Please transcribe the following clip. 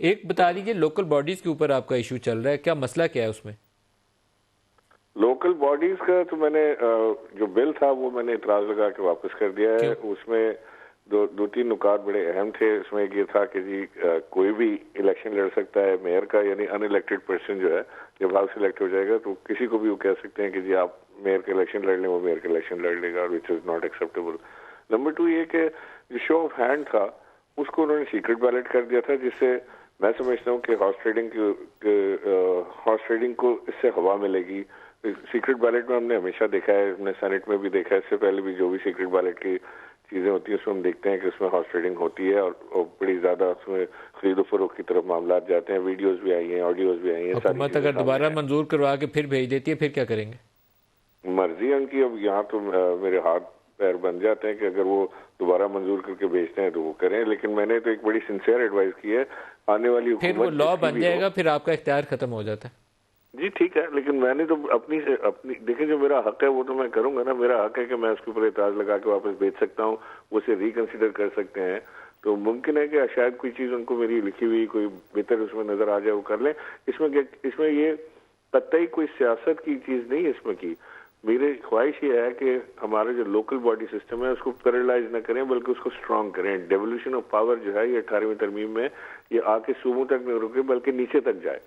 एक बता दीजिए, लोकल बॉडीज के ऊपर आपका इशू चल रहा है, क्या मसला क्या है उसमें? लोकल बॉडीज का तो मैंने जो बिल था वो मैंने इतराज लगा के वापस कर दिया है। उसमें दो तीन नुकात बड़े अहम थे। उसमें ये था कि जी कोई भी इलेक्शन लड़ सकता है मेयर का, यानी अनइलेक्टेड पर्सन जो है जब हाउस इलेक्ट हो जाएगा तो किसी को भी वो कह सकते हैं कि जी आप मेयर का इलेक्शन लड़ लें, वो मेयर का इलेक्शन लड़ लेगा, which is not acceptable. Number 2 ये कि जो शो ऑफ हैंड था उसको उन्होंने सीक्रेट बैलेट कर दिया था, जिससे मैं समझता हूँ कि हॉर्स ट्रेडिंग को इससे हवा मिलेगी। सीक्रेट बैलेट में हमने हमेशा देखा है, हमने सेनेट में भी देखा है, इससे पहले भी जो भी सीक्रेट बैलेट की चीजें होती है उसमें हम देखते हैं कि उसमें हॉर्स ट्रेडिंग होती है और बड़ी ज्यादा उसमें खरीदो फरोख्त की तरफ मामला जाते हैं। वीडियोस भी आई हैं, ऑडियोज भी आई हैं। हुकूमत अगर दोबारा मंजूर करवा के फिर भेज देती है, फिर क्या करेंगे? मर्जी है उनकी। अब यहाँ तो मेरे हाथ पैर बन जाते हैं कि अगर वो दोबारा मंजूर करके भेजते हैं तो वो करें, लेकिन मैंने तो एक बड़ी सिंसियर एडवाइस की है आने वाली फिर वो लॉ बन जाएगा, फिर आपका इख्तियार खत्म हो जाता है। जी ठीक है, लेकिन मैंने तो अपनी देखिए जो मेरा हक है वो तो मैं करूंगा ना। मेरा हक है कि मैं उसके ऊपर एतराज लगा के वापस भेज सकता हूँ, वो उसे रिकंसिडर कर सकते हैं। तो मुमकिन है कि शायद कोई चीज उनको मेरी लिखी हुई कोई बेहतर उसमें नजर आ जाए, वो कर लें। इसमें ये कतई कोई सियासत की चीज नहीं है इसमें की। मेरी ख्वाहिश ये है कि हमारा जो लोकल बॉडी सिस्टम है उसको पैरालाइज न करें, बल्कि उसको स्ट्रांग करें। डेवोल्यूशन ऑफ पावर जो है ये 18वीं तरमीम में ये आके सूबों तक न रुके बल्कि नीचे तक जाए।